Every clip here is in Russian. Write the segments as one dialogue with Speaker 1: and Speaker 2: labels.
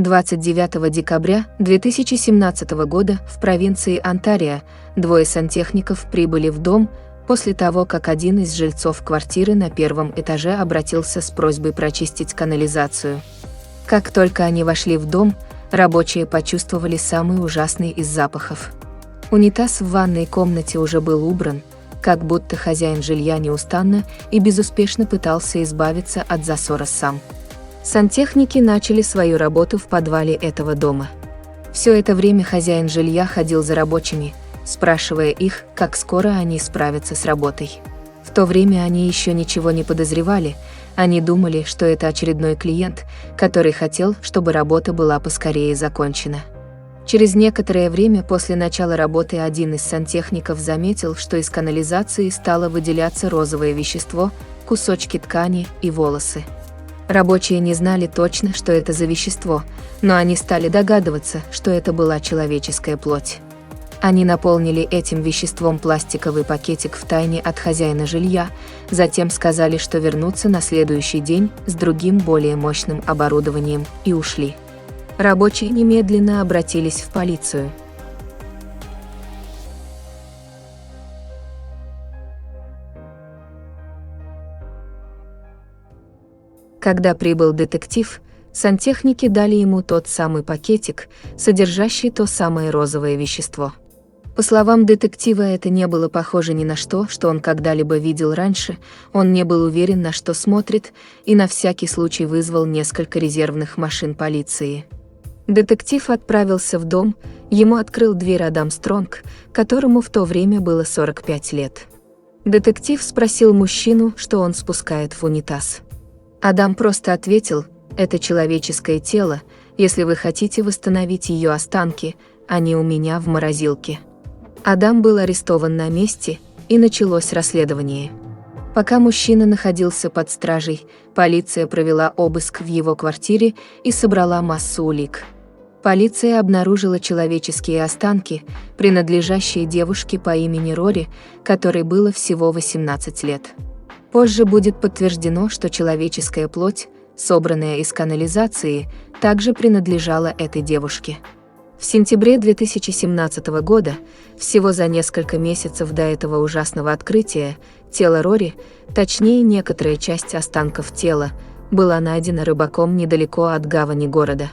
Speaker 1: 29 декабря 2017 года в провинции Онтарио двое сантехников прибыли в дом после того, как один из жильцов квартиры на первом этаже обратился с просьбой прочистить канализацию. Как только они вошли в дом, рабочие почувствовали самый ужасный из запахов. Унитаз в ванной комнате уже был убран, как будто хозяин жилья неустанно и безуспешно пытался избавиться от засора сам. Сантехники начали свою работу в подвале этого дома. Все это время хозяин жилья ходил за рабочими, спрашивая их, как скоро они справятся с работой. В то время они еще ничего не подозревали, они думали, что это очередной клиент, который хотел, чтобы работа была поскорее закончена. Через некоторое время после начала работы один из сантехников заметил, что из канализации стало выделяться розовое вещество, кусочки ткани и волосы. Рабочие не знали точно, что это за вещество, но они стали догадываться, что это была человеческая плоть. Они наполнили этим веществом пластиковый пакетик втайне от хозяина жилья, затем сказали, что вернутся на следующий день с другим более мощным оборудованием, и ушли. Рабочие немедленно обратились в полицию. Когда прибыл детектив, сантехники дали ему тот самый пакетик, содержащий то самое розовое вещество. По словам детектива, это не было похоже ни на что он когда-либо видел раньше, он не был уверен, на что смотрит, и на всякий случай вызвал несколько резервных машин полиции. Детектив отправился в дом, ему открыл дверь Адам Стронг, которому в то время было 45 лет. Детектив спросил мужчину, что он спускает в унитаз. Адам просто ответил: «Это человеческое тело, если вы хотите восстановить ее останки, они у меня в морозилке». Адам был арестован на месте, и началось расследование. Пока мужчина находился под стражей, полиция провела обыск в его квартире и собрала массу улик. Полиция обнаружила человеческие останки, принадлежащие девушке по имени Рори, которой было всего 18 лет. Позже будет подтверждено, что человеческая плоть, собранная из канализации, также принадлежала этой девушке. В сентябре 2017 года, всего за несколько месяцев до этого ужасного открытия, тело Рори, точнее некоторая часть останков тела, была найдена рыбаком недалеко от гавани города.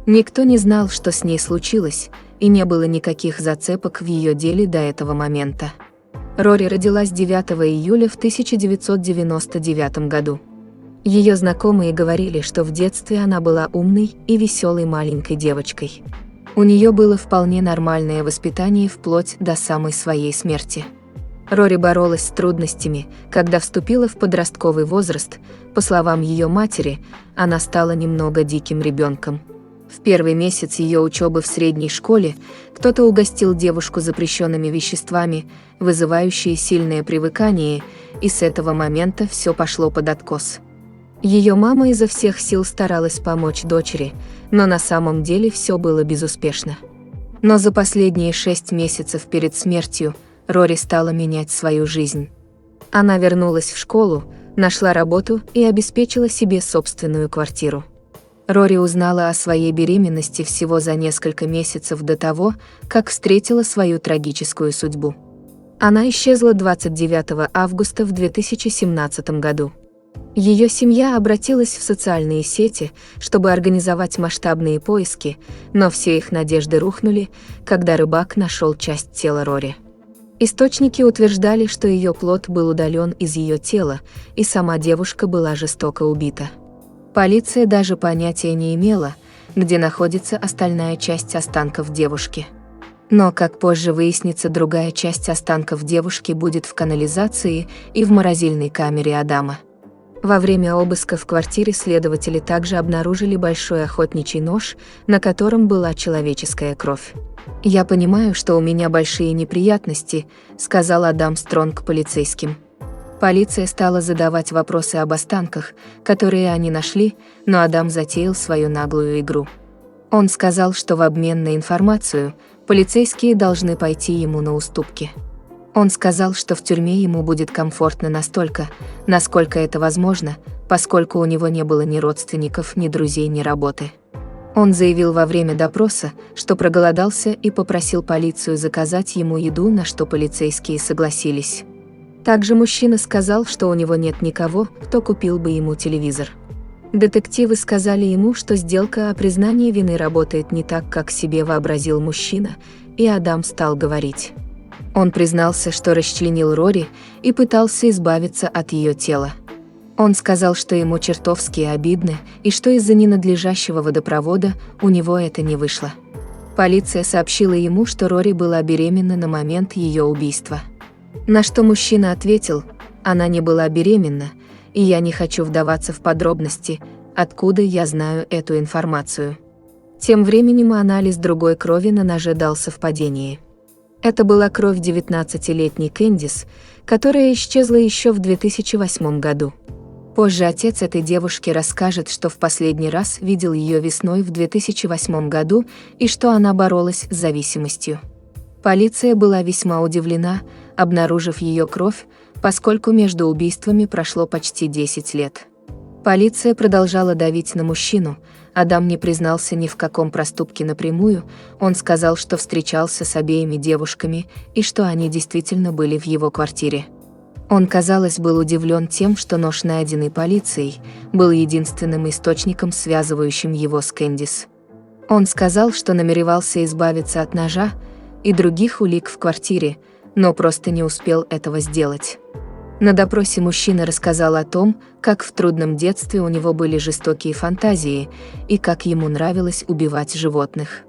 Speaker 1: Никто не знал, что с ней случилось, и не было никаких зацепок в ее деле до этого момента. Рори родилась 9 июля в 1999 году. Ее знакомые говорили, что в детстве она была умной и веселой маленькой девочкой. У нее было вполне нормальное воспитание вплоть до самой своей смерти. Рори боролась с трудностями, когда вступила в подростковый возраст. По словам ее матери, она стала немного диким ребенком. В первый месяц ее учебы в средней школе кто-то угостил девушку запрещенными веществами, вызывающие сильное привыкание, и с этого момента все пошло под откос. Ее мама изо всех сил старалась помочь дочери, но на самом деле все было безуспешно. Но за последние 6 месяцев перед смертью Рори стала менять свою жизнь. Она вернулась в школу, нашла работу и обеспечила себе собственную квартиру. Рори узнала о своей беременности всего за несколько месяцев до того, как встретила свою трагическую судьбу. Она исчезла 29 августа в 2017 году. Ее семья обратилась в социальные сети, чтобы организовать масштабные поиски, но все их надежды рухнули, когда рыбак нашел часть тела Рори. Источники утверждали, что ее плоть был удален из ее тела, и сама девушка была жестоко убита. Полиция даже понятия не имела, где находится остальная часть останков девушки. Но, как позже выяснится, другая часть останков девушки будет в канализации и в морозильной камере Адама. Во время обыска в квартире следователи также обнаружили большой охотничий нож, на котором была человеческая кровь. «Я понимаю, что у меня большие неприятности», — сказал Адам Стронг полицейским. Полиция стала задавать вопросы об останках, которые они нашли, но Адам затеял свою наглую игру. Он сказал, что в обмен на информацию полицейские должны пойти ему на уступки. Он сказал, что в тюрьме ему будет комфортно настолько, насколько это возможно, поскольку у него не было ни родственников, ни друзей, ни работы. Он заявил во время допроса, что проголодался и попросил полицию заказать ему еду, на что полицейские согласились. Также мужчина сказал, что у него нет никого, кто купил бы ему телевизор. Детективы сказали ему, что сделка о признании вины работает не так, как себе вообразил мужчина, и Адам стал говорить. Он признался, что расчленил Рори и пытался избавиться от ее тела. Он сказал, что ему чертовски обидно и что из-за ненадлежащего водопровода у него это не вышло. Полиция сообщила ему, что Рори была беременна на момент ее убийства. На что мужчина ответил: «Она не была беременна, и я не хочу вдаваться в подробности, откуда я знаю эту информацию». Тем временем анализ другой крови на ноже дал совпадение. Это была кровь 19-летней Кэндис, которая исчезла еще в 2008 году. Позже отец этой девушки расскажет, что в последний раз видел ее весной в 2008 году и что она боролась с зависимостью. Полиция была весьма удивлена, обнаружив ее кровь, поскольку между убийствами прошло почти 10 лет. Полиция продолжала давить на мужчину. Адам не признался ни в каком проступке напрямую, он сказал, что встречался с обеими девушками и что они действительно были в его квартире. Он, казалось, был удивлен тем, что нож, найденный полицией, был единственным источником, связывающим его с Кэндис. Он сказал, что намеревался избавиться от ножа и других улик в квартире, но просто не успел этого сделать. На допросе мужчина рассказал о том, как в трудном детстве у него были жестокие фантазии и как ему нравилось убивать животных.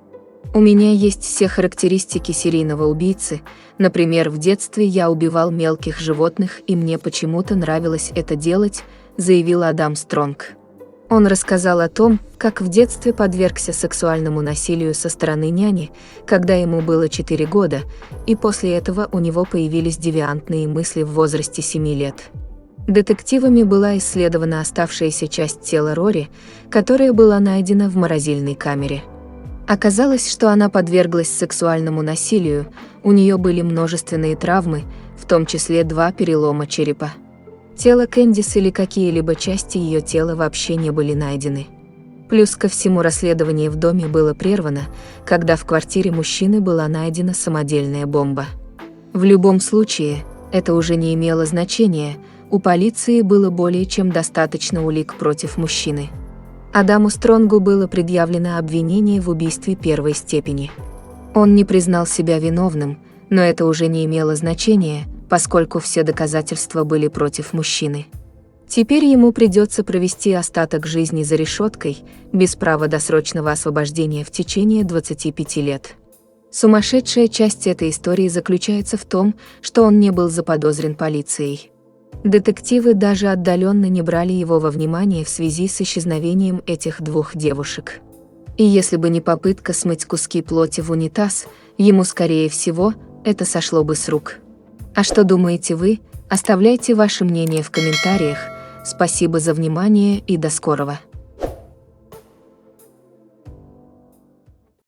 Speaker 1: «У меня есть все характеристики серийного убийцы. Например, в детстве я убивал мелких животных, и мне почему-то нравилось это делать», — заявил Адам Стронг. Он рассказал о том, как в детстве подвергся сексуальному насилию со стороны няни, когда ему было 4 года, и после этого у него появились девиантные мысли в возрасте 7 лет. Детективами была исследована оставшаяся часть тела Рори, которая была найдена в морозильной камере. Оказалось, что она подверглась сексуальному насилию, у нее были множественные травмы, в том числе 2 перелома черепа. Тело Кэндис или какие-либо части ее тела вообще не были найдены. Плюс ко всему, расследование в доме было прервано, когда в квартире мужчины была найдена самодельная бомба. В любом случае, это уже не имело значения, у полиции было более чем достаточно улик против мужчины. Адаму Стронгу было предъявлено обвинение в убийстве 1-й степени. Он не признал себя виновным, но это уже не имело значения, поскольку все доказательства были против мужчины. Теперь ему придется провести остаток жизни за решеткой, без права досрочного освобождения в течение 25 лет. Сумасшедшая часть этой истории заключается в том, что он не был заподозрен полицией. Детективы даже отдаленно не брали его во внимание в связи с исчезновением этих 2 девушек. И если бы не попытка смыть куски плоти в унитаз, ему, скорее всего, это сошло бы с рук. А что думаете вы? Оставляйте ваше мнение в комментариях. Спасибо за внимание и до скорого.